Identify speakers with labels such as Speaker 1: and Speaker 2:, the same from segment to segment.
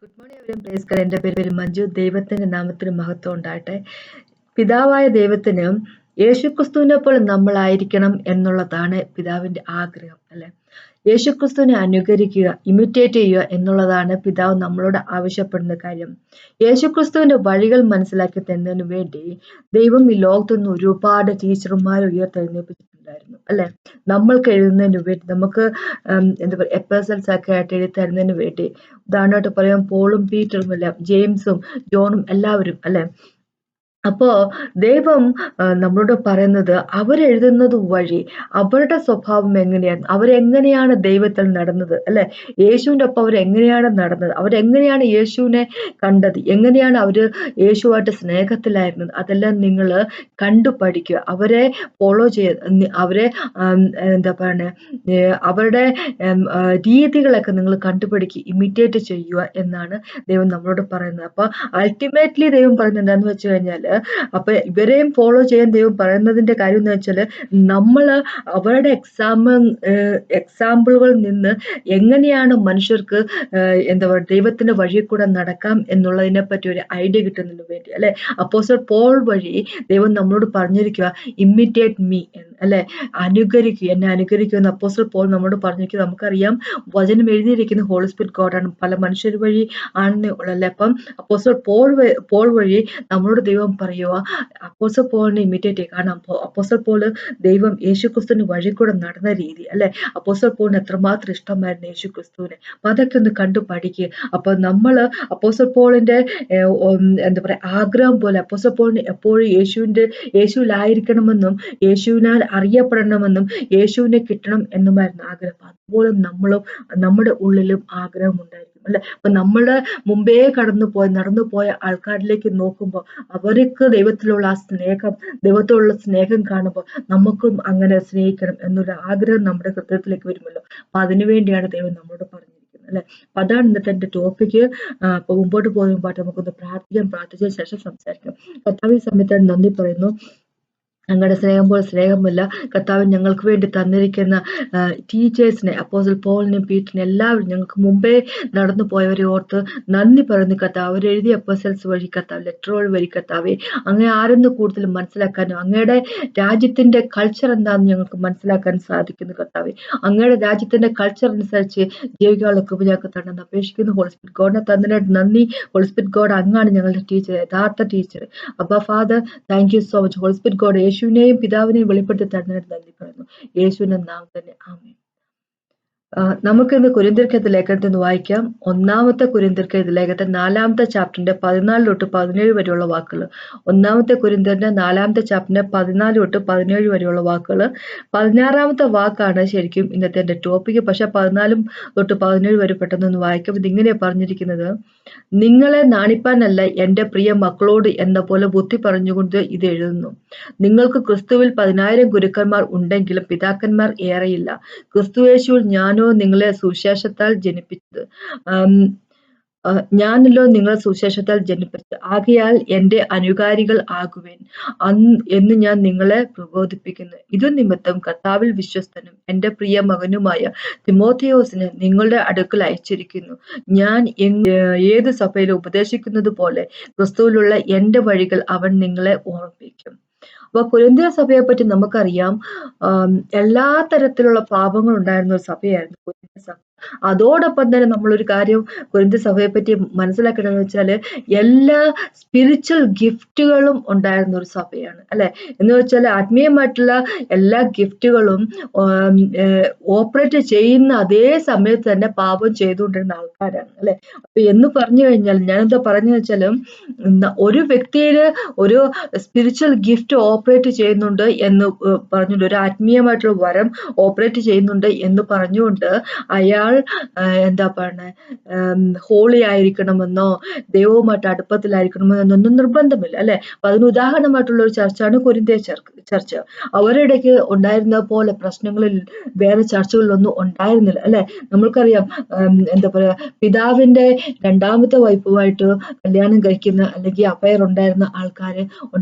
Speaker 1: Good morning everyone. Praise God. എൻ്റെ പേര് മഞ്ജു. ദൈവത്തിന്റെ നാമത്തിന് മഹത്വം ഉണ്ടാകട്ടെ. പിതാവായ ദൈവത്തിന് യേശുക്രിസ്തുവിനെ പോലെ നമ്മളായിരിക്കണം എന്നുള്ളതാണ് പിതാവിന്റെ ആഗ്രഹം, അല്ലെ? യേശുക്രിസ്തുവിനെ അനുകരിക്കുക, ഇമിറ്റേറ്റ് ചെയ്യുക എന്നുള്ളതാണ് പിതാവ് നമ്മളോട് ആവശ്യപ്പെടുന്ന കാര്യം. യേശുക്രിസ്തുവിന്റെ വഴികൾ മനസ്സിലാക്കി തരുന്നതിന് വേണ്ടി ദൈവം ഈ ലോകത്തുനിന്ന് ഒരുപാട് ടീച്ചർമാരെ ഉയർത്തെഴുന്നേൽപ്പിച്ചിട്ടുണ്ടായിരുന്നു, അല്ലെ? നമ്മൾക്ക് എഴുതുന്നതിന് വേണ്ടി, നമുക്ക് എന്താ പറയുക, എപ്പസൽസ് ഒക്കെ ആയിട്ട് എഴുതി തരുന്നതിന് വേണ്ടി. ഉദാഹരണമായിട്ട് പറയാം, പോളും പീറ്ററും എല്ലാം, ജെയിംസും ജോണും എല്ലാവരും, അല്ലെ? അപ്പോ ദൈവം നമ്മളോട് പറയുന്നത്, അവരെഴുതുന്നത് വഴി അവരുടെ സ്വഭാവം എങ്ങനെയാണ്, അവരെങ്ങനെയാണ് ദൈവത്തിൽ നടന്നത്, അല്ലെ? യേശുവിൻ്റെ ഒപ്പം അവരെങ്ങനെയാണ് നടന്നത്, അവരെങ്ങനെയാണ് യേശുവിനെ കണ്ടത്, എങ്ങനെയാണ് അവര് യേശുവായിട്ട് സ്നേഹത്തിലായിരുന്നത്, അതെല്ലാം നിങ്ങൾ കണ്ടു പഠിക്കുക. അവരെ ഫോളോ ചെയ്ത് അവരെ എന്താ പറയുക, അവരുടെ രീതികളൊക്കെ നിങ്ങൾ കണ്ടുപിടിക്കുക, ഇമിറ്റേറ്റ് ചെയ്യുക എന്നാണ് ദൈവം നമ്മളോട് പറയുന്നത്. അപ്പൊ അൾട്ടിമേറ്റ്ലി ദൈവം പറയുന്നത് എന്താന്ന് വെച്ച് കഴിഞ്ഞാൽ, അപ്പൊ ഇവരെയും ഫോളോ ചെയ്യാൻ ദൈവം പറയുന്നതിന്റെ കാര്യം എന്ന് വെച്ചാൽ, നമ്മൾ അവരുടെ എക്സാമ്പിളുകളിൽ നിന്ന് എങ്ങനെയാണ് മനുഷ്യർക്ക് എന്താ പറയുക, ദൈവത്തിന്റെ വഴി കൂടെ നടക്കാം എന്നുള്ളതിനെ പറ്റി ഒരു ഐഡിയ കിട്ടുന്നതിന് വേണ്ടി, അല്ലെ? അപ്പോസ്റ്റൽ പോൾ വഴി ദൈവം നമ്മളോട് പറഞ്ഞിരിക്കുക, ഇമിറ്റേറ്റ് മീ, അല്ലെ? അനുകരിക്കുക, എന്നെ അനുകരിക്കുക എന്ന് അപ്പോസ്റ്റൽ പോൾ നമ്മളോട് പറഞ്ഞിരിക്കുക. നമുക്കറിയാം, വചനം എഴുതിയിരിക്കുന്ന ഹോളി സ്പിരിറ്റ് ഗോഡാണ്, പല മനുഷ്യർ വഴി ആണെന്നേ ഉള്ളൂ, അല്ലെ? അപ്പം അപ്പോസ്റ്റൽ പോൾ വഴി നമ്മളോട് ദൈവം പറയുക, അപ്പോസ്റ്റൽ പോളിനെ ഇമിറ്റേറ്റ് ചെയ്യുക. കാരണം അപ്പോസ്റ്റൽ പോള് ദൈവം യേശുക്രിസ്തുവിന്റെ വഴി കൂടെ നടന്ന രീതി, അല്ലെ? അപ്പോസ്റ്റൽ പോളിന് എത്രമാത്രം ഇഷ്ടമായിരുന്നു യേശുക്രിസ്തുവിനെ. അപ്പൊ അതൊക്കെ ഒന്ന് കണ്ടു പഠിക്കുക. അപ്പൊ നമ്മള് അപ്പോസ്റ്റൽ പോളിന്റെ എന്താ പറയാ, ആഗ്രഹം പോലെ അപ്പോസ്റ്റൽ പോളിന് എപ്പോഴും യേശുവിലായിരിക്കണമെന്നും യേശുവിനാൽ അറിയപ്പെടണമെന്നും യേശുവിനെ കിട്ടണം എന്നുമായിരുന്നു ആഗ്രഹം. അതുപോലെ നമ്മളും, നമ്മുടെ ഉള്ളിലും ആഗ്രഹം ഉണ്ടായിരിക്കും, അല്ലെ? അപ്പൊ നമ്മുടെ മുമ്പേ നടന്നുപോയ ആൾക്കാരിലേക്ക് നോക്കുമ്പോൾ അവർക്ക് ദൈവത്തിലുള്ള ആ സ്നേഹം, ദൈവത്തോടുള്ള സ്നേഹം കാണുമ്പോൾ നമുക്കും അങ്ങനെ സ്നേഹിക്കണം എന്നൊരു ആഗ്രഹം നമ്മുടെ ഹൃദയത്തിലേക്ക് വരുമല്ലോ. അപ്പൊ അതിനുവേണ്ടിയാണ് ദൈവം നമ്മളോട് പറഞ്ഞിരിക്കുന്നത്, അല്ലെ? അപ്പൊ അതാണ് ഇന്നത്തെ എന്റെ ടോപ്പിക്ക്. അപ്പൊ മുമ്പോട്ട് പോകുമ്പോൾ നമുക്കൊന്ന് പ്രാർത്ഥിച്ചതിന് ശേഷം സംസാരിക്കാം. കർത്താവ്, ഈ സമയത്ത് നന്ദി പറയുന്നു. ഞങ്ങളുടെ സ്നേഹം പോലെ സ്നേഹമില്ല. കർത്താവ് ഞങ്ങൾക്ക് വേണ്ടി തന്നിരിക്കുന്ന ടീച്ചേഴ്സിനെ, അപ്പോസ്റ്റൽ പോളിനെയും പീറ്ററിനെയും എല്ലാവരും, ഞങ്ങൾക്ക് മുമ്പേ നടന്നു പോയവരെ ഓർത്ത് നന്ദി പറയുന്നു കർത്താവ്. അവരെഴുതിയ എപ്പസൽസ് വഴി കർത്താവ്, ലെറ്ററുകൾ വഴി കർത്താവെ, അങ്ങനെ ആരെന്ന് കൂടുതൽ മനസ്സിലാക്കാനും അങ്ങയുടെ രാജ്യത്തിന്റെ കൾച്ചർ എന്താണെന്ന് ഞങ്ങൾക്ക് മനസ്സിലാക്കാൻ സാധിക്കുന്നു കർത്താവെ. അങ്ങയുടെ രാജ്യത്തിന്റെ കൾച്ചർ അനുസരിച്ച് ജീവിക്കാനുള്ള കൃപ ഞങ്ങൾക്ക് തന്നെന്ന് അപേക്ഷിക്കുന്നു. ഹോളി സ്പിരിറ്റ് ഗോഡിനെ തന്നതിനായിട്ട് നന്ദി. ഹോളി സ്പിരിറ്റ് ഗോഡ് അങ്ങാണ് ഞങ്ങളുടെ ടീച്ചർ, യഥാർത്ഥ ടീച്ചർ. അപ്പൊ father, thank you so much. Holy spirit God യേശുവിനെയും പിതാവിനെയും വെളിപ്പെടുത്തി തരുന്നതിന് നന്ദി പറയുന്നു. യേശുവിന്റെ നാമത്തിൽ തന്നെ ആമേൻ. നമുക്കിന്ന് കൊരിന്ത്യർക്കെഴുതിയ ലേഖനത്തിൽ നിന്ന് വായിക്കാം. 1 കൊരിന്ത്യർക്കെഴുതിയ ലേഖനത്തിൽ 4 ചാപ്റ്ററിന്റെ 14 തൊട്ട് 17 വരെയുള്ള വാക്കുകൾ. 1 കൊരിന്ത്യരുടെ 4 ചാപ്റ്ററിന്റെ 14 തൊട്ട് 17 വരെയുള്ള വാക്കുകൾ. 16 വാക്കാണ് ശരിക്കും ഇന്നത്തെ എന്റെ ടോപ്പിക്ക്. പക്ഷെ 14 തൊട്ട് 17 വരെ പെട്ടെന്നൊന്ന് വായിക്കാം. ഇതിങ്ങനെയാ പറഞ്ഞിരിക്കുന്നത്: നിങ്ങളെ നാണിപ്പാനല്ല എന്റെ പ്രിയ മക്കളോട് എന്ന പോലെ ബുദ്ധി പറഞ്ഞുകൊണ്ട് ഇത് എഴുതുന്നു. നിങ്ങൾക്ക് ക്രിസ്തുവിൽ 10,000 ഗുരുക്കന്മാർ ഉണ്ടെങ്കിലും പിതാക്കന്മാർ ഏറെയില്ല. ക്രിസ്തുയേശുവിൽ ഞാനോ നിങ്ങളെ സുവിശേഷത്താൽ ജനിപ്പിച്ചത്, ഞാനല്ലോ നിങ്ങളെ സുവിശേഷത്താൽ ജനിപ്പിച്ചത്. ആകയാൽ എന്റെ അനുകാരികൾ ആകുവേൻ എന്ന് ഞാൻ നിങ്ങളെ പ്രബോധിപ്പിക്കുന്നു. ഇതു നിമിത്തം കർത്താവിൽ വിശ്വസ്തനും എന്റെ പ്രിയ മകനുമായ തിമോഥെയോസിനെ നിങ്ങളുടെ അടുക്കൽ അയച്ചിരിക്കുന്നു. ഞാൻ ഏത് സഭയിൽ ഉപദേശിക്കുന്നത് പോലെ ക്രിസ്തുവിലുള്ള എന്റെ വഴികൾ അവൻ നിങ്ങളെ ഓർമ്മിപ്പിക്കും. അപ്പൊ കൊരിന്ത്യ സഭയെ പറ്റി നമുക്കറിയാം, എല്ലാ തരത്തിലുള്ള പാപങ്ങൾ ഉണ്ടായിരുന്ന ഒരു സഭയായിരുന്നു കൊരിന്ത്യ സഭ. അതോടൊപ്പം തന്നെ നമ്മളൊരു കാര്യം കൊരിന്ത്യ സഭയെ പറ്റി മനസ്സിലാക്കണമെന്ന് വെച്ചാല്, എല്ലാ സ്പിരിച്വൽ ഗിഫ്റ്റുകളും ഉണ്ടായിരുന്ന ഒരു സഭയാണ്, അല്ലെ? എന്ന് വെച്ചാൽ ആത്മീയമായിട്ടുള്ള എല്ലാ ഗിഫ്റ്റുകളും ഓപ്പറേറ്റ് ചെയ്യുന്ന അതേ സമയത്ത് തന്നെ പാപം ചെയ്തുകൊണ്ടിരുന്ന ആൾക്കാരാണ്, അല്ലെ? അപ്പൊ എന്ന് പറഞ്ഞു കഴിഞ്ഞാൽ, ഞാനെന്താ പറഞ്ഞു വെച്ചാലും, ഒരു വ്യക്തിയില് ഒരു സ്പിരിച്വൽ ഗിഫ്റ്റ് ഓപ്പറേറ്റ് ചെയ്യുന്നുണ്ട് എന്ന് പറഞ്ഞുകൊണ്ട്, ഒരു ആത്മീയമായിട്ടുള്ള വരം ഓപ്പറേറ്റ് ചെയ്യുന്നുണ്ട് എന്ന് പറഞ്ഞുകൊണ്ട് അയാൾ എന്താ പറയണേ, ഹോളി ആയിരിക്കണമെന്നോ ദൈവവുമായിട്ട് അടുപ്പത്തിലായിരിക്കണമെന്നോ എന്നൊന്നും നിർബന്ധമില്ല, അല്ലെ? അപ്പൊ അതിന് ഉദാഹരണമായിട്ടുള്ള ഒരു ചർച്ചാണ് കൊരിന്ത്യ ചർച്ച. അവരിടയ്ക്ക് ഉണ്ടായിരുന്ന പോലെ പ്രശ്നങ്ങളിൽ വേറെ ചർച്ചകളിലൊന്നും ഉണ്ടായിരുന്നില്ല, അല്ലെ? നമ്മൾക്കറിയാം, എന്താ പറയാ, പിതാവിന്റെ 2ാമത്തെ വൈഫുമായിട്ട് കല്യാണം കഴിക്കുന്ന അല്ലെങ്കിൽ അഫയർ ഉണ്ടായിരുന്ന ആൾക്കാര്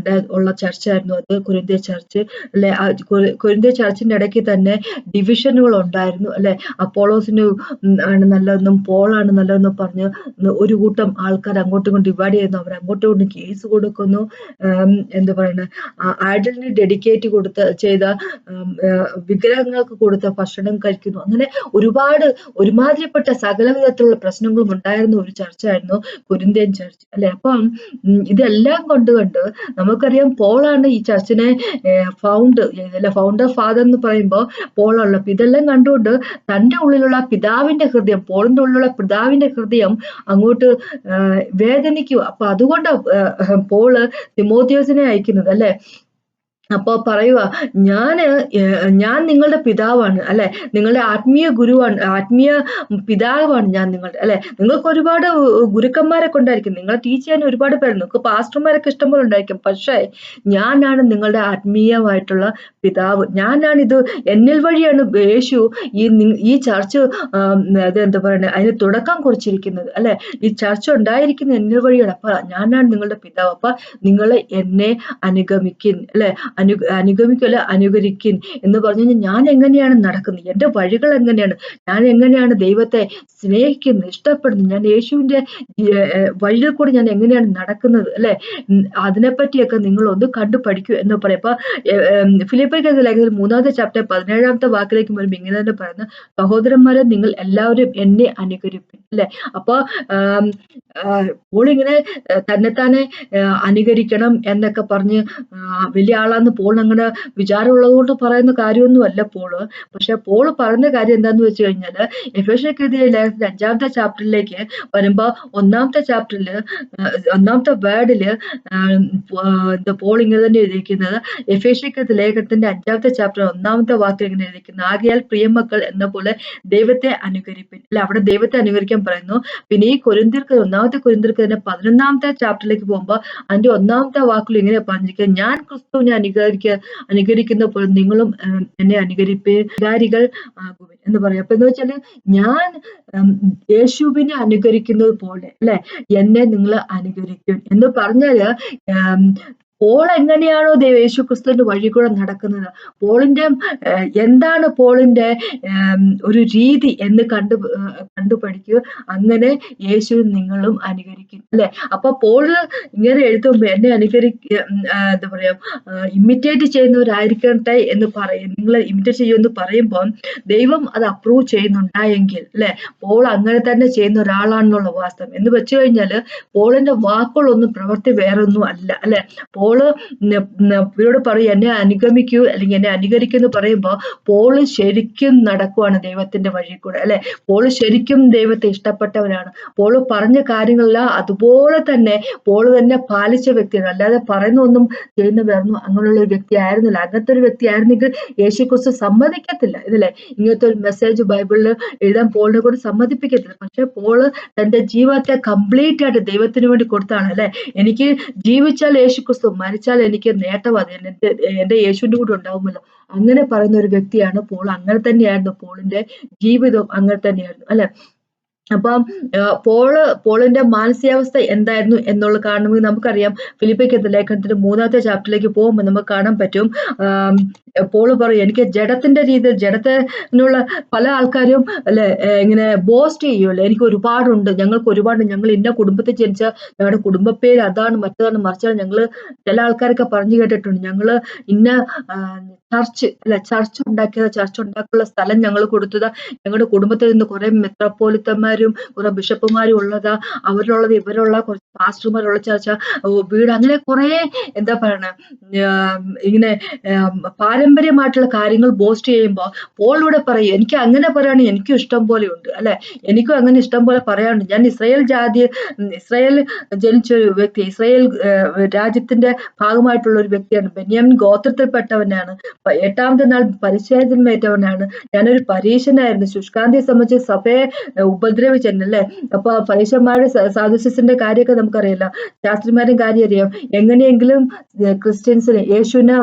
Speaker 1: ഉള്ള ചർച്ചായിരുന്നു അത്. കൊരിന്ത്യ ചർച്ച് അല്ലെ. കൊരിന്ത്യ ചർച്ചിന്റെ ഇടയ്ക്ക് തന്നെ ഡിവിഷനുകൾ ഉണ്ടായിരുന്നു അല്ലെ. അപ്പോളോസിന് ആണ് നല്ലതെന്നും പോളാണ് നല്ലതെന്നും പറഞ്ഞ് ഒരു കൂട്ടം ആൾക്കാർ അങ്ങോട്ടും ഇങ്ങോട്ടും ഡിവൈഡ് ചെയ്യുന്നു. അവർ അങ്ങോട്ടും ഇങ്ങോട്ടും കേസ് കൊടുക്കുന്നു. എന്താ പറയുന്നത്, ഐഡലിന് ഡെഡിക്കേറ്റ് ചെയ്ത വിഗ്രഹങ്ങൾക്ക് കൊടുത്ത ഭക്ഷണം കഴിക്കുന്നു. അങ്ങനെ ഒരുമാതിരിപ്പെട്ട സകല വിധത്തിലുള്ള പ്രശ്നങ്ങളും ഉണ്ടായിരുന്ന ഒരു ചർച്ചായിരുന്നു കൊരിന്ത്യൻ ചർച്ച് അല്ലെ. അപ്പം ഇതെല്ലാം കൊണ്ടുകൊണ്ട് നമുക്കറിയാം പോളാണ് ഈ ചർച്ചിനെ ഫൗണ്ടർ ഫാദർ എന്ന് പറയുമ്പോൾ പോളാണല്ലോ. അപ്പൊ ഇതെല്ലാം കണ്ടുകൊണ്ട് തന്റെ ഉള്ളിലുള്ള പിതാവിന്റെ ഹൃദയം, പോളിന്റെ ഉള്ളിലുള്ള പിതാവിന്റെ ഹൃദയം അങ്ങോട്ട് വേദനിക്കുക. അപ്പൊ അതുകൊണ്ട് പോള് തിമോത്തിയോസിനെ അയക്കുന്നത് അല്ലെ. അപ്പൊ പറയുക, ഞാൻ നിങ്ങളുടെ പിതാവാണ് അല്ലെ, നിങ്ങളുടെ ആത്മീയ ഗുരുവാണ്, ആത്മീയ പിതാവാണ് ഞാൻ നിങ്ങളുടെ അല്ലെ. നിങ്ങൾക്ക് ഒരുപാട് ഗുരുക്കന്മാരൊക്കെ ഉണ്ടായിരിക്കും, നിങ്ങളെ ടീച്ച് ചെയ്യാൻ ഒരുപാട് പേര്, നിങ്ങൾക്ക് പാസ്റ്റർമാരൊക്കെ ഇഷ്ടംപോലെ ഉണ്ടായിരിക്കും. പക്ഷേ ഞാനാണ് നിങ്ങളുടെ ആത്മീയമായിട്ടുള്ള പിതാവ്. ഞാനാണ് ഇത്, എന്നിൽ വഴിയാണ് യേശു ഈ ചർച്ച് എന്താ പറയുന്നത്, അതിന് തുടക്കം കുറിച്ചിരിക്കുന്നത് അല്ലെ. ഈ ചർച്ച ഉണ്ടായിരിക്കുന്നത് എന്നിൽ വഴിയാണ്. അപ്പൊ ഞാനാണ് നിങ്ങളുടെ പിതാവ്. അപ്പൊ നിങ്ങളെ എന്നെ അനുഗമിക്കും അല്ലെ, അനുഗമിക്കല്ല അനുകരിക്കിൻ എന്ന് പറഞ്ഞു കഴിഞ്ഞാൽ ഞാൻ എങ്ങനെയാണ് നടക്കുന്നത്, എന്റെ വഴികൾ എങ്ങനെയാണ്, ഞാൻ എങ്ങനെയാണ് ദൈവത്തെ സ്നേഹിക്കുന്നത്, ഇഷ്ടപ്പെടുന്നത്, ഞാൻ യേശുവിന്റെ വഴിയിൽ കൂടി ഞാൻ എങ്ങനെയാണ് നടക്കുന്നത് അല്ലെ, അതിനെപ്പറ്റിയൊക്കെ നിങ്ങൾ ഒന്ന് കണ്ടു പഠിക്കൂ എന്ന് പറയും. അപ്പൊ ഫിലിപ്പിയർക്കെഴുതിയ ലേഖനത്തിൽ 3-ാമത്തെ ചാപ്റ്റർ 17-ാമത്തെ വാക്കിലേക്ക് വരുമ്പോൾ ഇങ്ങനെ തന്നെ പറയുന്നത്, സഹോദരന്മാരെ നിങ്ങൾ എല്ലാവരും എന്നെ അനുകരിപ്പിൻ അല്ലെ. അപ്പൊ പോളിങ്ങനെ തന്നെത്താനെ അനുകരിക്കണം എന്നൊക്കെ പറഞ്ഞ് വലിയ ആളാന്ന് പോൾ അങ്ങനെ വിചാരമുള്ളത് കൊണ്ട് പറയുന്ന കാര്യമൊന്നും അല്ല പോള്. പക്ഷെ പോള് പറയുന്ന കാര്യം എന്താന്ന് വെച്ച് കഴിഞ്ഞാല്, എഫേസ്യർക്കെഴുതിയ ലേഖനത്തിന്റെ 5-ാമത്തെ ചാപ്റ്ററിലേക്ക് വരുമ്പോ 1-ാമത്തെ ചാപ്റ്ററില് 1-ാമത്തെ വേർഡില് പോൾ ഇങ്ങനെ തന്നെ എഴുതിയിരിക്കുന്നത്, എഫേസ്യർക്കെഴുതിയ ലേഖനത്തിന്റെ 5-ാമത്തെ ചാപ്റ്റർ 1-ാമത്തെ വാക്കിൽ ഇങ്ങനെ എഴുതിയിരിക്കുന്നത്, ആകയാൽ പ്രിയമക്കൾ എന്ന പോലെ ദൈവത്തെ അനുകരിപ്പിൻ അല്ല. അവിടെ ദൈവത്തെ അനുകരിക്കാൻ പറയുന്നു. പിന്നെ ഈ 1-ാമത്തെ കൊരിന്ത്യർക്ക് തന്നെ 11-ാമത്തെ ചാപ്റ്ററിലേക്ക് പോകുമ്പോൾ അതിന്റെ 1-ാമത്തെ വാക്കിൽ ഇങ്ങനെ പറഞ്ഞിരിക്കുക, ഞാൻ ക്രിസ്തുവിനെ അനുകരിക്കുന്ന പോലെ നിങ്ങളും എന്നെ അനുകരിപ്പുകാരികൾ ആകുവിൻ എന്ന് പറയും. അപ്പൊ എന്ന് വെച്ചാല് ഞാൻ യേശുവിനെ അനുകരിക്കുന്നത് പോലെ അല്ലെ എന്നെ നിങ്ങൾ അനുകരിക്കും എന്ന് പറഞ്ഞാല്, പോൾ എങ്ങനെയാണോ യേശു ക്രിസ്തുവിന്റെ വഴി കൂടെ നടക്കുന്നത്, പോളിന്റെ എന്താണ് പോളിന്റെ ഒരു രീതി എന്ന് കണ്ടുപഠിക്കുക, അങ്ങനെ യേശു നിങ്ങളും അനുകരിക്കും അല്ലെ. അപ്പൊ പോള് ഇങ്ങനെ എഴുതുമ്പോ എന്നെ എന്താ പറയാ, ഇമിറ്റേറ്റ് ചെയ്യുന്നവരായിരിക്കട്ടെ എന്ന് പറയും, നിങ്ങൾ ഇമിറ്റേറ്റ് ചെയ്യുമെന്ന് പറയുമ്പോൾ ദൈവം അത് അപ്രൂവ് ചെയ്യുന്നുണ്ടായെങ്കിൽ അല്ലെ, പോൾ അങ്ങനെ തന്നെ ചെയ്യുന്ന ഒരാളാണെന്നുള്ള വാസ്തവം എന്ന് വെച്ചു കഴിഞ്ഞാല്, പോളിന്റെ വാക്കുകളൊന്നും പ്രവൃത്തി വേറൊന്നും അല്ല അല്ലെ. പോള് ഇവരോട് പറയും എന്നെ അനുഗമിക്കൂ അല്ലെങ്കിൽ എന്നെ അനുകരിക്കുന്നു പറയുമ്പോ പോള് ശരിക്കും നടക്കുവാണ് ദൈവത്തിന്റെ വഴി കൂടെ അല്ലെ. പോള് ശരിക്കും ദൈവത്തെ ഇഷ്ടപ്പെട്ടവരാണ്. പോള് പറഞ്ഞ കാര്യങ്ങളെല്ലാം അതുപോലെ തന്നെ പോള് തന്നെ പാലിച്ച വ്യക്തിയാണ്. അല്ലാതെ പറയുന്ന ഒന്നും ചെയ്യുന്ന വേറൊന്നും അങ്ങനെയുള്ള ഒരു വ്യക്തി ആയിരുന്നില്ല. അങ്ങനത്തെ ഒരു വ്യക്തി ആയിരുന്നെങ്കിൽ യേശുക്രിസ്തു സമ്മതിക്കത്തില്ല ഇതിലെ ഇങ്ങനത്തെ ഒരു മെസ്സേജ് ബൈബിളിൽ എഴുതാൻ പോളിനെ കൊണ്ട് സമ്മതിപ്പിക്കത്തില്ല. പക്ഷെ പോള് തന്റെ ജീവിതത്തെ കംപ്ലീറ്റ് ആയിട്ട് ദൈവത്തിന് വേണ്ടി കൊടുത്താണ് അല്ലെ. എനിക്ക് ജീവിച്ചാൽ യേശുക്രിസ്തു, മരിച്ചാൽ എനിക്ക് നേട്ടം, അത് എന്റെ യേശുവിന്റെ കൂടെ ഉണ്ടാവുമല്ലോ, അങ്ങനെ പറയുന്ന ഒരു വ്യക്തിയാണ് പോൾ. അങ്ങനെ തന്നെയായിരുന്നു പോളിന്റെ ജീവിതവും, അങ്ങനെ തന്നെയായിരുന്നു അല്ലെ. അപ്പം പോളിന്റെ മാനസികാവസ്ഥ എന്തായിരുന്നു എന്നുള്ളത് കാണണമെങ്കിൽ നമുക്കറിയാം. ഫിലിപ്പിയർക്കെഴുതിയ ലേഖനത്തിന്റെ 3-ാമത്തെ ചാപ്റ്ററിലേക്ക് പോകുമ്പോൾ നമുക്ക് കാണാൻ പറ്റും, പോള് പറയും എനിക്ക് ജഡത്തിനുള്ള പല ആൾക്കാരും അല്ലെ ഇങ്ങനെ ബോസ്റ്റ് ചെയ്യുമല്ലോ, എനിക്ക് ഒരുപാടുണ്ട്, ഞങ്ങൾക്ക് ഒരുപാട്, ഞങ്ങൾ ഇന്ന കുടുംബത്തിൽ ജനിച്ച, ഞങ്ങളുടെ കുടുംബ പേര് അതാണ് മറ്റതാണ് മറിച്ചാണ്, ഞങ്ങള് ചില ആൾക്കാരൊക്കെ പറഞ്ഞു കേട്ടിട്ടുണ്ട്, ഞങ്ങള് ഇന്ന ചർച്ച് ഉണ്ടാക്കാനുള്ള സ്ഥലം ഞങ്ങൾ കൊടുത്തതാ, ഞങ്ങളുടെ കുടുംബത്തിൽ നിന്ന് കുറെ മെത്രാപ്പോലിത്തന്മാരും കുറെ ബിഷപ്പുമാരും ഉള്ളതാ, അവരുള്ളത് ഇവരുള്ള കുറച്ച് പാസ്റ്റർമാരുള്ള ചർച്ച വീട്, അങ്ങനെ കുറെ എന്താ പറയണ ഇങ്ങനെ പാരമ്പര്യമായിട്ടുള്ള കാര്യങ്ങൾ ബോസ്റ്റ് ചെയ്യുമ്പോൾ പോളിലൂടെ പറയും എനിക്ക് അങ്ങനെ പറയുകയാണെങ്കിൽ എനിക്കും ഇഷ്ടം പോലെ ഉണ്ട് അല്ലെ, എനിക്കും അങ്ങനെ ഇഷ്ടം പോലെ പറയാനുണ്ട്. ഞാൻ ഇസ്രായേൽ ജനിച്ച ഒരു വ്യക്തി, ഇസ്രായേൽ രാജ്യത്തിന്റെ ഭാഗമായിട്ടുള്ള ഒരു വ്യക്തിയാണ്, ബെന്യാമിൻ ഗോത്രത്തിൽപ്പെട്ടവനാണ്, 8-ാമത്തെ നാൾ പരിച്ഛേദനമേറ്റവനാണ്, ഞാനൊരു പരീശനായിരുന്നു, ശുഷ്കാന്തിയെ സംബന്ധിച്ച് സഭയെ ഉപദ്രവിച്ചല്ലേ. അപ്പൊ പരീശന്മാരുടെ സാദുസ്യത്തിന്റെ കാര്യമൊക്കെ നമുക്കറിയില്ല, ശാസ്ത്രിമാരുടെ കാര്യം അറിയാം. എങ്ങനെയെങ്കിലും ക്രിസ്ത്യൻസിനെ, യേശുവിനെ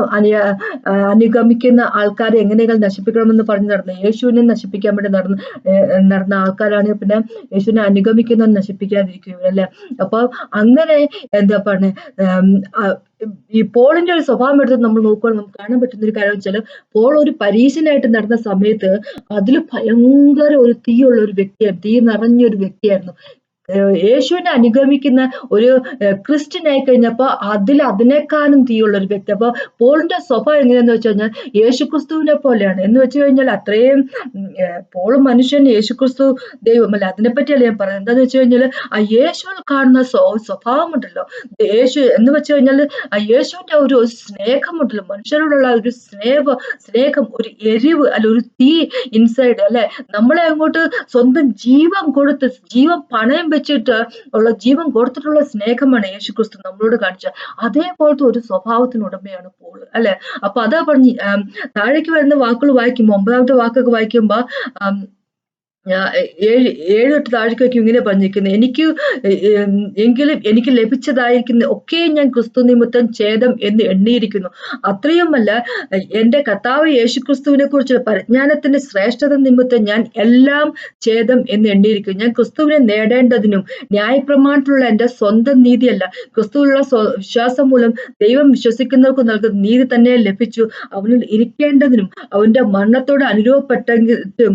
Speaker 1: അനുഗമിക്കുന്ന ആൾക്കാരെ എങ്ങനെയെങ്കിലും നശിപ്പിക്കണമെന്ന് പറഞ്ഞു നടന്നു, യേശുവിനെ നശിപ്പിക്കാൻ വേണ്ടി നടന്ന ആൾക്കാരാണ്. പിന്നെ യേശുവിനെ അനുഗമിക്കുന്നവർ നശിപ്പിക്കാതിരിക്കുക അല്ലെ. അപ്പൊ അങ്ങനെ എന്താ പറഞ്ഞ ഈ പോളിന്റെ ഒരു സ്വഭാവം എടുത്ത് നമ്മൾ നോക്കുമ്പോൾ നമുക്ക് കാണാൻ പറ്റുന്ന ഒരു കാര്യം വെച്ചാൽ, പോൾ ഒരു പരീശനായിട്ട് നടന്ന സമയത്ത് അതിൽ ഭയങ്കര ഒരു തീയുള്ള ഒരു വ്യക്തിയായിരുന്നു, തീ നിറഞ്ഞ ഒരു വ്യക്തിയായിരുന്നു. യേശുവിനെ അനുഗമിക്കുന്ന ഒരു ക്രിസ്ത്യൻ ആയി കഴിഞ്ഞപ്പോ അതിനേക്കാളും തീയുള്ള ഒരു വ്യക്തി. അപ്പൊ പോളിന്റെ സ്വഭാവം എങ്ങനെയാന്ന് വെച്ച് കഴിഞ്ഞാൽ യേശുക്രിസ്തുവിനെ പോലെയാണ്. എന്ന് വെച്ച് കഴിഞ്ഞാൽ അത്രയും പോൾ മനുഷ്യൻ, യേശുക്രിസ്തു ദൈവമല്ല. അതിനെപ്പറ്റിയല്ല ഞാൻ പറയുന്നത്. എന്താന്ന് വെച്ച് കഴിഞ്ഞാൽ ആ യേശുവിൽ കാണുന്ന സ്വഭാവമുണ്ടല്ലോ, യേശു എന്ന് വെച്ച് കഴിഞ്ഞാൽ ആ യേശുവിന്റെ ഒരു സ്നേഹമുണ്ടല്ലോ, മനുഷ്യരോടുള്ള ഒരു സ്നേഹം, ഒരു എരിവ്, അല്ല ഒരു തീ ഇൻസൈഡ്, അല്ലെ, നമ്മളെ അങ്ങോട്ട് സ്വന്തം ജീവൻ കൊടുത്ത്, ജീവൻ പണയം വെച്ചിട്ട് ജീവൻ കൊടുത്തിട്ടുള്ള സ്നേഹമാണ് യേശുക്രിസ്തു നമ്മളോട് കാണിച്ച. അതേപോലത്തെ ഒരു സ്വഭാവത്തിന് ഉടമയാണ് പോൾ, അല്ലെ. അപ്പൊ അതാ പറഞ്ഞ് താഴേക്ക് വരുന്ന വാക്കുകൾ വായിക്കുമ്പോ, 9ാമത്തെ വാക്കൊക്കെ വായിക്കുമ്പോ ഏഴ് തൊട്ട് താഴേക്ക് വയ്ക്കും ഇങ്ങനെ പറഞ്ഞിരിക്കുന്നത്, എങ്കിലും എനിക്ക് ലഭിച്ചതായിരിക്കുന്ന ഒക്കെ ഞാൻ ക്രിസ്തു നിമിത്തം ഛേദം എന്ന് എണ്ണിയിരിക്കുന്നു. അത്രയുമല്ല, എന്റെ കർത്താവ് യേശുക്രിസ്തുവിനെ കുറിച്ചുള്ള പരിജ്ഞാനത്തിന്റെ ശ്രേഷ്ഠത നിമിത്തം ഞാൻ എല്ലാം ഛേദം എന്ന് എണ്ണിയിരിക്കുന്നു. ഞാൻ ക്രിസ്തുവിനെ നേടേണ്ടതിനും ന്യായപ്രമാണത്തിലുള്ള എന്റെ സ്വന്തം നീതിയല്ല, ക്രിസ്തുവിലുള്ള വിശ്വാസം മൂലം ദൈവം വിശ്വസിക്കുന്നവർക്ക് നൽകുന്ന നീതി തന്നെ ലഭിച്ചു, അവനിൽ ഇരിക്കേണ്ടതിനും അവന്റെ മരണത്തോട് അനുഭവപ്പെട്ടിട്ട്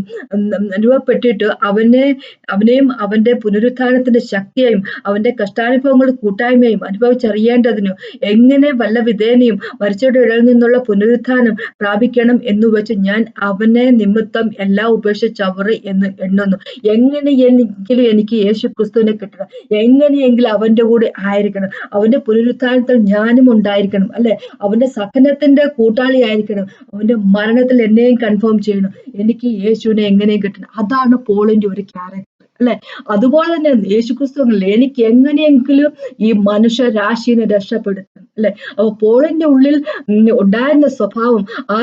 Speaker 1: അവനെയും അവന്റെ പുനരുത്ഥാനത്തിന്റെ ശക്തിയെയും അവന്റെ കഷ്ടാനുഭവങ്ങളുടെ കൂട്ടായ്മയും അനുഭവിച്ചറിയേണ്ടതിനും എങ്ങനെ വല്ല വിധേനയും മരിച്ചവരുടെ ഇടയിൽ നിന്നുള്ള പുനരുത്ഥാനം പ്രാപിക്കണം എന്ന് വെച്ച് ഞാൻ അവനെ നിമിത്തം എല്ലാം ഉപേക്ഷിച്ചവർ എന്ന് എണ്ണുന്നു. എങ്ങനെയെങ്കിലും എനിക്ക് യേശു ക്രിസ്തുവിനെ കിട്ടണം, എങ്ങനെയെങ്കിലും അവന്റെ കൂടെ ആയിരിക്കണം, അവന്റെ പുനരുത്ഥാനത്തിൽ ഞാനും ഉണ്ടായിരിക്കണം, അല്ലെ, അവന്റെ സഹനത്തിന്റെ കൂട്ടാളി ആയിരിക്കണം, അവന്റെ മരണത്തിൽ എന്നെയും കൺഫേം ചെയ്യണം, എനിക്ക് യേശുവിനെ എങ്ങനെയും കിട്ടണം. അതാണ് പോളിന്റെ ഒരു ക്യാരക്ടർ, അല്ലെ. അതുപോലെ തന്നെ യേശുക്രിസ്തു എനിക്ക് എങ്ങനെയെങ്കിലും ഈ മനുഷ്യരാശിനെ രക്ഷപ്പെടുത്തണം, അല്ലെ. അപ്പൊ പോളിന്റെ ഉള്ളിൽ ഉണ്ടായിരുന്ന സ്വഭാവം, ആ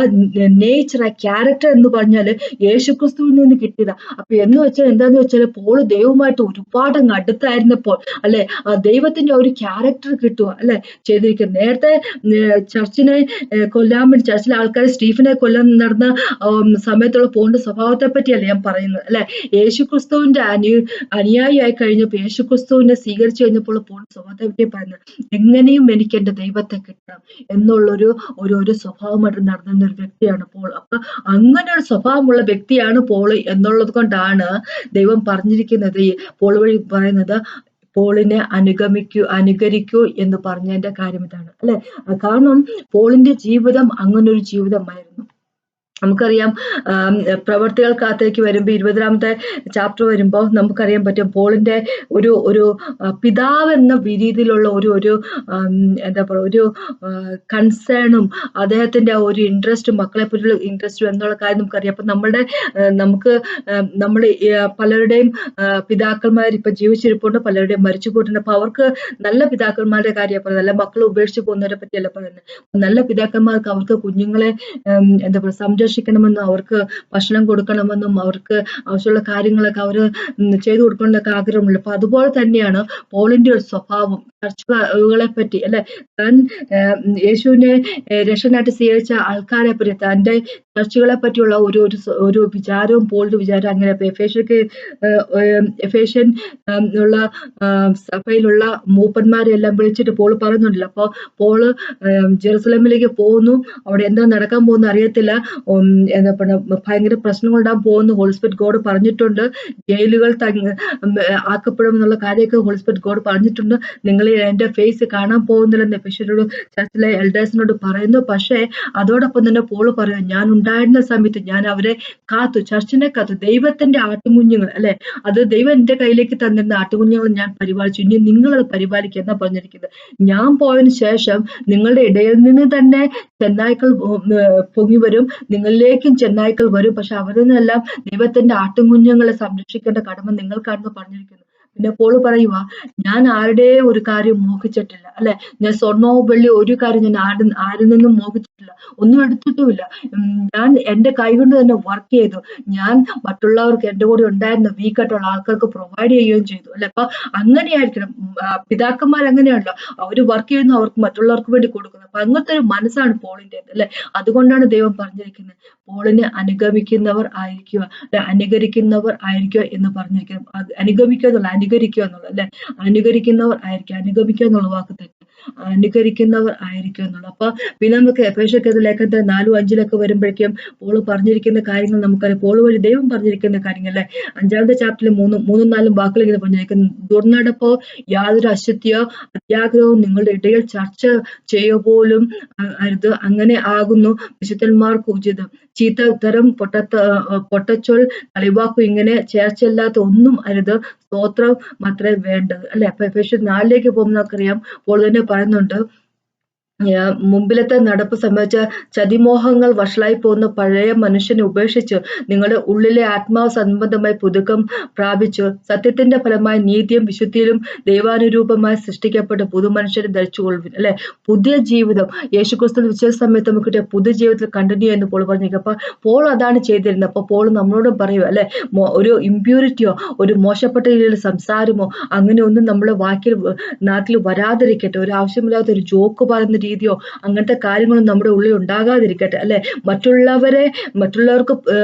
Speaker 1: നേച്ചർ, ആ ക്യാരക്ടർ എന്ന് പറഞ്ഞാല് യേശുക്രിസ്തുവിൽ നിന്ന് കിട്ടിയതാ. അപ്പൊ എന്ന് വെച്ചാൽ എന്താന്ന് വെച്ചാൽ, പോള് ദൈവമായിട്ട് ഒരുപാട് അങ്ങ് അടുത്തായിരുന്നപ്പോൾ, അല്ലെ, ആ ദൈവത്തിന്റെ ഒരു ക്യാരക്ടർ കിട്ടുക, അല്ലെ, ചെയ്തിരിക്കുന്നത്. നേരത്തെ ചർച്ചിനെ കൊല്ലാൻ വേണ്ടി, ചർച്ചിലെ ആൾക്കാർ സ്റ്റീഫനെ കൊല്ലാൻ നടന്ന സമയത്തുള്ള പോളിന്റെ സ്വഭാവത്തെ പറ്റിയല്ല ഞാൻ പറയുന്നത്, അല്ലെ. യേശുക്രിസ്തുവിന്റെ അനുയായിയായി കഴിഞ്ഞപ്പോൾ, യേശുക്രിസ്തുവിനെ സ്വീകരിച്ചു കഴിഞ്ഞപ്പോൾ പോളിന്റെ സ്വഭാവത്തെ പറ്റി പറയുന്നത്, എങ്ങനെയും എനിക്ക് എന്റെ ദൈവത്തെ കിട്ടണം എന്നുള്ളൊരു സ്വഭാവമായിട്ട് നടന്ന ഒരു വ്യക്തിയാണ് പോൾ. അപ്പൊ അങ്ങനെ ഒരു സ്വഭാവമുള്ള വ്യക്തിയാണ് പോള് എന്നുള്ളത് കൊണ്ടാണ് ദൈവം പറഞ്ഞിരിക്കുന്നത്, പോൾ വഴി പറയുന്നത്, പോളിനെ അനുകരിക്കൂ എന്ന് പറഞ്ഞതിന്റെ കാര്യം ഇതാണ്, അല്ലെ. കാരണം പോളിന്റെ ജീവിതം അങ്ങനൊരു ജീവിതമായിരുന്നു. നമുക്കറിയാം, പ്രവർത്തികൾക്കകത്തേക്ക് വരുമ്പോൾ 20ാമത്തെ ചാപ്റ്റർ വരുമ്പോൾ നമുക്കറിയാൻ പറ്റും, പോളിന്റെ ഒരു പിതാവ് എന്ന രീതിയിലുള്ള ഒരു എന്താ പറയുക, ഒരു കൺസേണും അദ്ദേഹത്തിന്റെ ഒരു ഇൻട്രസ്റ്റും, മക്കളെ പറ്റിയുള്ള ഇൻട്രസ്റ്റും എന്നുള്ള കാര്യം നമുക്കറിയാം. അപ്പൊ നമ്മുടെ പലരുടെയും പിതാക്കന്മാർ ഇപ്പൊ ജീവിച്ചിരിപ്പുണ്ട്, പലരുടെയും മരിച്ചു പോയിട്ടുണ്ട്. അപ്പൊ അവർക്ക് നല്ല പിതാക്കന്മാരുടെ കാര്യം പറയുന്നത്, നല്ല മക്കൾ ഉപേക്ഷിച്ച് പോകുന്നവരെ പറ്റിയല്ല പറയുന്നത്. നല്ല പിതാക്കന്മാർക്ക് അവർക്ക് കുഞ്ഞുങ്ങളെ എന്താ പറയുക, സംരക്ഷിക്കണമെന്നും അവർക്ക് ഭക്ഷണം കൊടുക്കണമെന്നും അവർക്ക് ആവശ്യമുള്ള കാര്യങ്ങളൊക്കെ അവര് ചെയ്തു കൊടുക്കണമെന്നൊക്കെ ആഗ്രഹമുള്ളൂ. അപ്പൊ അതുപോലെ തന്നെയാണ് പോളിന്റെ ഒരു സ്വഭാവം, ചർച്ചുകളെ പറ്റി, അല്ലെ, താൻ യേശുവിനെ രക്ഷകനായിട്ട് സ്വീകരിച്ച ആൾക്കാരെ പറ്റി, തന്റെ ചർച്ചുകളെ പറ്റിയുള്ള ഒരു വിചാരവും പോളിന്റെ വിചാരം അങ്ങനെ. എഫേഷ്യൻ ഉള്ള സഭയിലുള്ള മൂപ്പന്മാരെ എല്ലാം വിളിച്ചിട്ട് പോൾ പറയുന്നുണ്ടല്ലോ. അപ്പൊ പോള് ജെറുസലേമിലേക്ക് പോകുന്നു, അവിടെ എന്താ നടക്കാൻ പോകുന്ന അറിയത്തില്ല, എന്താ പറയുക, ഭയങ്കര പ്രശ്നങ്ങളുണ്ടാകാൻ പോകുന്നു, ഹോളി സ്പിരിറ്റ് ഗോഡ് പറഞ്ഞിട്ടുണ്ട്, ജയിലുകൾ ആക്കപ്പെടും എന്നുള്ള കാര്യമൊക്കെ ഹോളി സ്പിരിറ്റ് ഗോഡ് പറഞ്ഞിട്ടുണ്ട്, നിങ്ങൾ എന്റെ ഫേസ് കാണാൻ പോകുന്നില്ലെന്ന് എഫേഷ്യരോട് ചർച്ചിലെ എൽഡേഴ്സിനോട് പറയുന്നു. പക്ഷേ അതോടൊപ്പം തന്നെ പോള് പറയുന്നു, ഞാൻ ഉണ്ടായിരുന്ന സമയത്ത് ഞാൻ അവരെ കാത്തു, ചർച്ചിനെ കാത്തു, ദൈവത്തിന്റെ ആട്ടുകുഞ്ഞുങ്ങൾ, അല്ലെ, അത് ദൈവം എന്റെ കയ്യിലേക്ക് തന്നിരുന്ന ആട്ടുകുഞ്ഞുങ്ങൾ ഞാൻ പരിപാലിച്ചു, ഇനി നിങ്ങളത് പരിപാലിക്കുക എന്നാ പറഞ്ഞിരിക്കുന്നത്. ഞാൻ പോയതിനു ശേഷം നിങ്ങളുടെ ഇടയിൽ നിന്ന് തന്നെ ചെന്നായ്ക്കൾ പൊങ്ങി വരും, നിങ്ങളിലേക്കും ചെന്നായ്ക്കൾ വരും, പക്ഷെ അവരിൽ നിന്നെല്ലാം ദൈവത്തിന്റെ ആട്ടുകുഞ്ഞുങ്ങളെ സംരക്ഷിക്കേണ്ട കടമ നിങ്ങൾക്കാണെന്ന് പറഞ്ഞിരിക്കുന്നു. പിന്നെ പോള് പറയുക, ഞാൻ ആരുടെ ഒരു കാര്യം മോഹിച്ചിട്ടില്ല, അല്ലെ, ഞാൻ സ്വർണ്ണവും വെള്ളി ഒരു കാര്യം ഞാൻ ആരിൽ നിന്നും മോഹിച്ചിട്ടില്ല, ഒന്നും എടുത്തിട്ടുമില്ല. ഞാൻ എന്റെ കൈകൊണ്ട് തന്നെ വർക്ക് ചെയ്തു, ഞാൻ മറ്റുള്ളവർക്ക് എന്റെ കൂടെ ഉണ്ടായിരുന്ന വീക്കായിട്ടുള്ള ആൾക്കാർക്ക് പ്രൊവൈഡ് ചെയ്യുകയും ചെയ്തു, അല്ലെ. അപ്പൊ അങ്ങനെയായിരിക്കണം പിതാക്കന്മാർ, അങ്ങനെയാണല്ലോ, അവര് വർക്ക് ചെയ്യുന്നു, അവർക്ക് മറ്റുള്ളവർക്ക് വേണ്ടി കൊടുക്കുന്നു. അപ്പൊ അങ്ങനത്തെ ഒരു മനസ്സാണ് പോളിന്റെ, അല്ലെ. അതുകൊണ്ടാണ് ദൈവം പറഞ്ഞിരിക്കുന്നത്, പോളിനെ അനുഗമിക്കുന്നവർ ആയിരിക്കുക, അനുകരിക്കുന്നവർ ആയിരിക്കുക എന്ന് പറഞ്ഞിരിക്കുന്നത്. അനുഗമിക്കുക എന്നുള്ള, അനുകരിക്കുക എന്നുള്ള, അല്ലെ, അനുകരിക്കുന്നവർ ആയിരിക്കുക, അനുഗമിക്കുക എന്നുള്ള വാക്ക് തെറ്റ്. അനുകരിക്കുന്നവർ ആയിരിക്കും എന്നുള്ളത്. അപ്പൊ പിന്നെ നമുക്ക് എഫേസ്യർക്കെതിരെ ലേഖനത്തിൽ 4-5 വരുമ്പോഴേക്കും പോള് പറഞ്ഞിരിക്കുന്ന കാര്യങ്ങൾ നമുക്കറിയാം. പോള് വഴി ദൈവം പറഞ്ഞിരിക്കുന്ന കാര്യങ്ങൾ അല്ലെ. 5-ാമത്തെ ചാപ്റ്ററിൽ 3-4 വാക്കുകൾ ഇങ്ങനെ പറഞ്ഞിരിക്കുന്നു. ദുർനടപ്പോ യാതൊരു അശുദ്ധിയോ അത്യാഗ്രഹവും നിങ്ങളുടെ ഇടയിൽ ചർച്ച ചെയ്യുക പോലും അരുത്. അങ്ങനെ ആകുന്നു വിശുദ്ധന്മാർക്ക് ഉചിതം. ചീത്ത ഉത്തരം, പൊട്ടച്ചൊൽ, കളിവാക്കും ഇങ്ങനെ ചേർച്ചയില്ലാത്ത ഒന്നും അരുത്. സ്തോത്രം മാത്രമേ വേണ്ടത് അല്ലെ. അപ്പൊ എഫേസ്യർ 4 പോകുമ്പോൾ നമുക്കറിയാം പോൾ തന്നെ പറയുന്നുണ്ട്, മുമ്പിലത്തെ നടപ്പ് സംബന്ധിച്ച ചതിമോഹങ്ങൾ വഷളായി പോകുന്ന പഴയ മനുഷ്യനെ ഉപേക്ഷിച്ച് നിങ്ങളുടെ ഉള്ളിലെ ആത്മാവ് സംബന്ധമായി പുതുക്കം പ്രാപിച്ചു സത്യത്തിന്റെ ഫലമായി നീതിയും വിശുദ്ധിയിലും ദൈവാനുരൂപമായി സൃഷ്ടിക്കപ്പെട്ട പുതുമനുഷ്യരെ ധരിച്ചുകൊള്ളുവിൻ അല്ലെ. പുതിയ ജീവിതം യേശുക്രിസ്തു വിശ്വാസ സമയത്ത് നമുക്ക് കിട്ടിയ പുതിയ ജീവിതത്തിൽ കണ്ടിന്യൂ എന്ന് പോൾ പറഞ്ഞിരിക്കും. അപ്പൊ പോൾ അതാണ് ചെയ്തിരുന്നത്. അപ്പൊ പോൾ നമ്മളോട് പറയും അല്ലെ, ഒരു ഇമ്പ്യൂരിറ്റിയോ ഒരു മോശപ്പെട്ട രീതിയിലുള്ള സംസാരമോ അങ്ങനെ ഒന്നും നമ്മുടെ നാട്ടിൽ വരാതിരിക്കട്ടെ. ഒരു ആവശ്യമില്ലാത്ത ഒരു ജോക്ക് പറയുന്ന രീതിയോ അങ്ങനത്തെ കാര്യങ്ങളൊന്നും നമ്മുടെ ഉള്ളിൽ ഉണ്ടാകാതിരിക്കട്ടെ അല്ലെ. മറ്റുള്ളവർക്ക്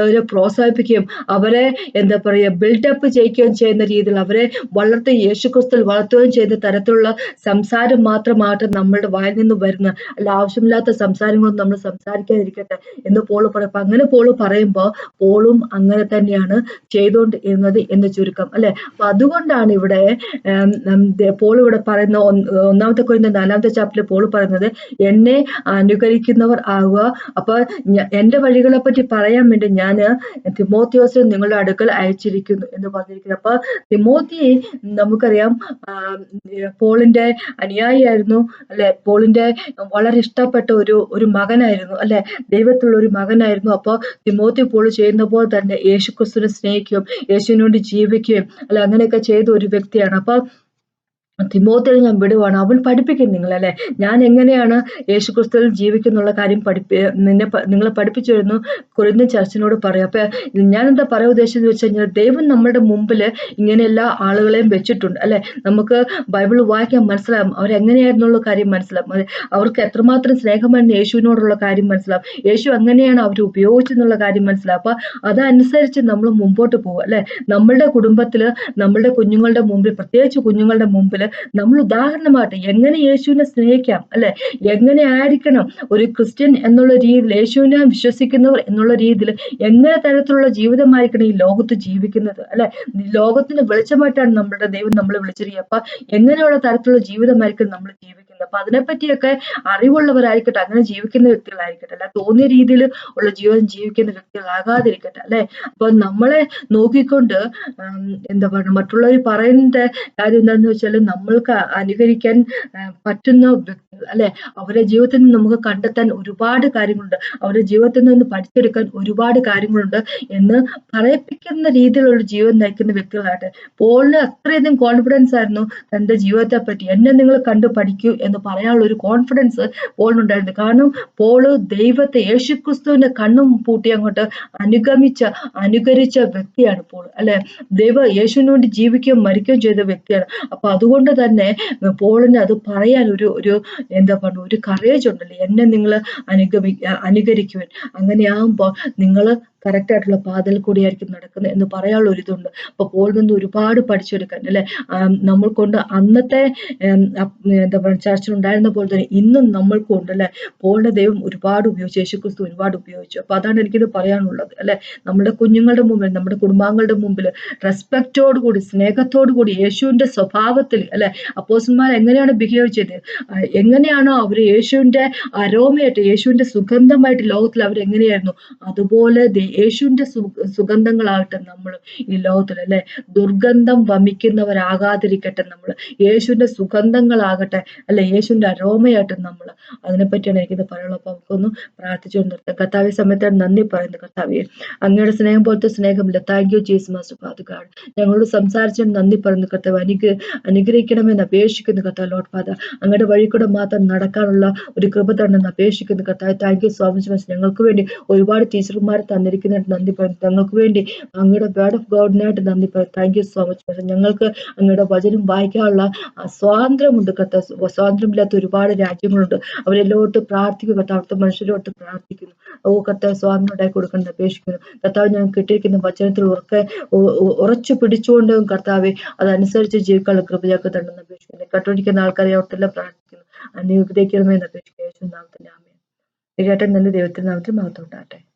Speaker 1: പ്രോത്സാഹിപ്പിക്കുകയും അവരെ എന്താ പറയുക ബിൽഡപ്പ് ചെയ്യിക്കുകയും ചെയ്യുന്ന രീതിയിൽ അവരെ യേശുക്രിസ്തുവിൽ വളർത്തുകയും ചെയ്യുന്ന തരത്തിലുള്ള സംസാരം മാത്രമായിട്ട് നമ്മളുടെ വായിൽ നിന്ന് വരുന്ന അല്ല ആവശ്യമില്ലാത്ത സംസാരങ്ങളൊന്നും നമ്മൾ സംസാരിക്കാതിരിക്കട്ടെ എന്ന് പോള് പറയും. അങ്ങനെ പോള് പറയുമ്പോൾ പോളും അങ്ങനെ തന്നെയാണ് ചെയ്തുകൊണ്ടിരുന്നത് എന്ന് ചുരുക്കം അല്ലെ. അപ്പൊ അതുകൊണ്ടാണ് ഇവിടെ പോൾ ഇവിടെ പറയുന്ന 1 കൊരിന്ത്യർ 4 ചാപ്റ്ററിൽ പോൾ പറയുന്നത് എന്നെ അനുകരിക്കുന്നവർ ആവുക. അപ്പൊ എന്റെ വഴികളെ പറ്റി പറയാൻ വേണ്ടി ഞാൻ തിമോത്തിയോസിനെ നിങ്ങളുടെ അടുക്കൽ അയച്ചിരിക്കുന്നു എന്ന് പറഞ്ഞിരിക്കുന്നു. അപ്പൊ തിമോത്തി നമുക്കറിയാം പോളിന്റെ അനുയായിയായിരുന്നു അല്ലെ. പോളിന്റെ വളരെ ഇഷ്ടപ്പെട്ട ഒരു മകനായിരുന്നു അല്ലെ. ദൈവത്തിലുള്ള ഒരു മകനായിരുന്നു. അപ്പൊ തിമോത്തി പോൾ ചെയ്യുന്ന പോലെ തന്നെ യേശുക്രിസ്തുവിനെ സ്നേഹിക്കുകയും യേശുവിന് വേണ്ടി ജീവിക്കുകയും അല്ലെ അങ്ങനെയൊക്കെ ചെയ്ത ഒരു വ്യക്തിയാണ്. അപ്പൊ തിമോത്തിയെ ഞാൻ വിടുവാണ്, അവൻ പഠിപ്പിക്കും നിങ്ങളല്ലേ ഞാൻ എങ്ങനെയാണ് യേശുക്രിസ്തുവിൽ ജീവിക്കുന്നുള്ള കാര്യം നിങ്ങളെ പഠിപ്പിച്ചു വരുന്നു കൊരിന്ത്യൻ ചർച്ചിനോട് പറയും. അപ്പൊ ഞാൻ എന്താ പറയാൻ ഉദ്ദേശിച്ചെന്ന് വെച്ച് കഴിഞ്ഞാൽ ദൈവം നമ്മുടെ മുമ്പിൽ ഇങ്ങനെ എല്ലാ ആളുകളെയും വെച്ചിട്ടുണ്ട് അല്ലെ. നമുക്ക് ബൈബിൾ വായിക്കാൻ മനസ്സിലാവും അവരെങ്ങനെയായിരുന്നുള്ള കാര്യം മനസ്സിലാവും. അവർക്ക് എത്രമാത്രം സ്നേഹമായിരുന്നു യേശുവിനോടുള്ള കാര്യം മനസ്സിലാവും. യേശു അങ്ങനെയാണ് അവർ ഉപയോഗിച്ചെന്നുള്ള കാര്യം മനസ്സിലാവും. അപ്പൊ അതനുസരിച്ച് നമ്മൾ മുമ്പോട്ട് പോകും അല്ലെ. നമ്മളുടെ കുടുംബത്തില് നമ്മളുടെ കുഞ്ഞുങ്ങളുടെ മുമ്പിൽ പ്രത്യേകിച്ച് കുഞ്ഞുങ്ങളുടെ മുമ്പിൽ നമ്മൾ ഉദാഹരണമായിട്ട് എങ്ങനെ യേശുവിനെ സ്നേഹിക്കാം അല്ലെ, എങ്ങനെ ആയിരിക്കണം ഒരു ക്രിസ്ത്യൻ എന്നുള്ള രീതിയിൽ യേശുവിനെ വിശ്വസിക്കുന്നവർ എന്നുള്ള രീതിയിൽ എങ്ങനെ തരത്തിലുള്ള ജീവിതമായിരിക്കണം ഈ ലോകത്ത് ജീവിക്കുന്നത് അല്ലെ. ലോകത്തിന് വെളിച്ചമായിട്ടാണ് നമ്മുടെ ദൈവം നമ്മളെ വിളിച്ചിരിക്കുക. അപ്പൊ എങ്ങനെയുള്ള തരത്തിലുള്ള ജീവിതമായിരിക്കും നമ്മൾ ജീവിക്കുന്നത്. അപ്പൊ അതിനെപ്പറ്റിയൊക്കെ അറിവുള്ളവരായിരിക്കട്ടെ, അങ്ങനെ ജീവിക്കുന്ന വ്യക്തികളായിരിക്കട്ടെ, അല്ല തോന്നിയ രീതിയിൽ ഉള്ള ജീവിതം ജീവിക്കുന്ന വ്യക്തികളാകാതിരിക്കട്ടെ അല്ലെ. അപ്പൊ നമ്മളെ നോക്കിക്കൊണ്ട് എന്താ പറയുക മറ്റുള്ളവർ പറയുന്ന കാര്യം എന്താണെന്ന് വെച്ചാൽ നമ്മൾക്ക് അനുകരിക്കാൻ പറ്റുന്ന വ്യക്തികൾ അല്ലെ. അവരുടെ ജീവിതത്തിൽ നിന്ന് നമുക്ക് കണ്ടെത്താൻ ഒരുപാട് കാര്യങ്ങളുണ്ട്, അവരുടെ ജീവിതത്തിൽ നിന്ന് പഠിച്ചെടുക്കാൻ ഒരുപാട് കാര്യങ്ങളുണ്ട് എന്ന് പറയിപ്പിക്കുന്ന രീതിയിലുള്ള ജീവിതം നയിക്കുന്ന വ്യക്തികളായിട്ട് പോളിന് അത്രയധികം കോൺഫിഡൻസ് ആയിരുന്നു തന്റെ ജീവിതത്തെ പറ്റി. എന്നെ നിങ്ങൾ കണ്ടു പഠിക്കൂ എന്ന് പറയാനുള്ള ഒരു കോൺഫിഡൻസ് പോളിനുണ്ടായിരുന്നു. കാരണം പോള് ദൈവത്തെ യേശുക്രിസ്തുവിന്റെ കണ്ണും പൂട്ടി അങ്ങോട്ട് അനുകരിച്ച വ്യക്തിയാണ് പോൾ അല്ലെ. യേശുവിന് വേണ്ടി ജീവിക്കുകയും മരിക്കുകയും ചെയ്ത വ്യക്തിയാണ്. അപ്പൊ അതുകൊണ്ട് തന്നെ പോളിന് അത് പറയാൻ ഒരു എന്താ പറയുക ഒരു കറേജ് ഉണ്ടല്ലേ. എന്നെ നിങ്ങൾ അനുകരിക്കുവാൻ, അങ്ങനെയാകുമ്പോൾ നിങ്ങൾ കറക്റ്റ് ആയിട്ടുള്ള പാതയിൽ കൂടിയായിരിക്കും നടക്കുന്നത് എന്ന് പറയാനുള്ള ഒരു ഇതുണ്ട്. അപ്പൊ പോളിൽ നിന്ന് ഒരുപാട് പഠിച്ചെടുക്കാൻ അല്ലെ. നമ്മൾ കൊണ്ട് അന്നത്തെ എന്താ പറയുക ചർച്ചിൽ ഉണ്ടായിരുന്ന പോലെ തന്നെ ഇന്നും നമ്മൾക്കും ഉണ്ട് അല്ലെ. പോളിന്റെ ദൈവം ഒരുപാട് ഉപയോഗിച്ചു, യേശുക്രിസ്തു ഒരുപാട് ഉപയോഗിച്ചു. അപ്പൊ അതാണ് എനിക്കിത് പറയാനുള്ളത് അല്ലെ. നമ്മുടെ കുഞ്ഞുങ്ങളുടെ മുമ്പിൽ നമ്മുടെ കുടുംബാംഗങ്ങളുടെ മുമ്പിൽ റെസ്പെക്റ്റോട് കൂടി സ്നേഹത്തോടു കൂടി യേശുവിന്റെ സ്വഭാവത്തിൽ അല്ലെ അപ്പോസ്തലന്മാർ എങ്ങനെയാണ് ബിഹേവ് ചെയ്തത്, എങ്ങനെയാണോ അവര് യേശുവിന്റെ അരോമയായിട്ട് യേശുവിന്റെ സുഗന്ധമായിട്ട് ലോകത്തിൽ അവരെങ്ങനെയായിരുന്നു അതുപോലെ യേശുവിന്റെ സുഗന്ധങ്ങളാകട്ടെ നമ്മൾ ഈ ലോകത്തിൽ അല്ലെ. ദുർഗന്ധം വമിക്കുന്നവരാകാതിരിക്കട്ടെ നമ്മൾ, യേശുവിന്റെ സുഗന്ധങ്ങളാകട്ടെ അല്ലെ, യേശുവിന്റെ അരോമയായിട്ട് നമ്മൾ. അതിനെപ്പറ്റിയാണ് എനിക്കിത് പറയാനുള്ളത്. അപ്പൊ നമുക്കൊന്ന് പ്രാർത്ഥിച്ചുകൊണ്ട് നിർത്താം. കർത്താവെ സമയത്താണ് നന്ദി പറയുന്നത്. കർത്താവെ അങ്ങയുടെ സ്നേഹം പോലത്തെ സ്നേഹമില്ല. Thank you Jesus master father God. ഞങ്ങളോട് സംസാരിച്ചാൽ നന്ദി പറയുന്നു കർത്താവ്. അനുഗ്രഹിക്കണമെന്ന് അപേക്ഷിക്കുന്നു കർത്താവ്. ലോർഡ് ഫാദർ അങ്ങയുടെ വഴി കൂടെ മാത്രം നടക്കാനുള്ള ഒരു കൃപ തന്നെന്ന് അപേക്ഷിക്കുന്നു കർത്താവ്. Thank you so much. ഞങ്ങൾക്ക് വേണ്ടി ഒരുപാട് ടീച്ചർമാർ തന്നിരിക്കുന്നതായിട്ട് നന്ദി പറയുന്നു. ഞങ്ങൾക്ക് വേണ്ടി അങ്ങയുടെ വേർഡ് ഓഫ് ഗോഡിനായിട്ട് നന്ദി പറയുന്നു. Thank you so much. ഞങ്ങൾക്ക് അങ്ങയുടെ വചനം വായിക്കാനുള്ള സ്വാതന്ത്ര്യമുണ്ട് കർത്താവ്. സ്വാതന്ത്ര്യമില്ലാത്ത ഒരുപാട് രാജ്യങ്ങളുണ്ട്. അവരെല്ലോട്ട് പ്രാർത്ഥിക്കുക കർത്താവ്. അവിടുത്തെ മനുഷ്യരോട്ട് പ്രാർത്ഥിക്കുന്നു. കർത്താവ് സ്വാതന്ത്ര്യം ഉണ്ടാക്കി കൊടുക്കണം അപേക്ഷിക്കുന്നു കർത്താവ്. ഞങ്ങൾക്ക് കിട്ടിയിരിക്കുന്ന വചനത്തിൽ ഉറച്ചു പിടിച്ചുകൊണ്ട് കർത്താവെ അതനുസരിച്ച് ജീവിക്കാനുള്ള കൃപ ഞങ്ങൾക്ക് തന്നെന്ന് അപേക്ഷിക്കുന്നു. കട്ടോടിക്കുന്ന ആൾക്കാരെ അവിടുത്തെല്ലാം പ്രാർത്ഥിക്കുന്നു. അനുഗ്രഹിക്കണമേ എന്ന് അപേക്ഷിക്കുന്നു യേശുവിൻ നാമത്തിൽ ആമേൻ. ഇത് കേട്ട നല്ല ദൈവത്തിന്റെ നാമത്തിൽ മഹത്വം ഉണ്ടാകട്ടെ.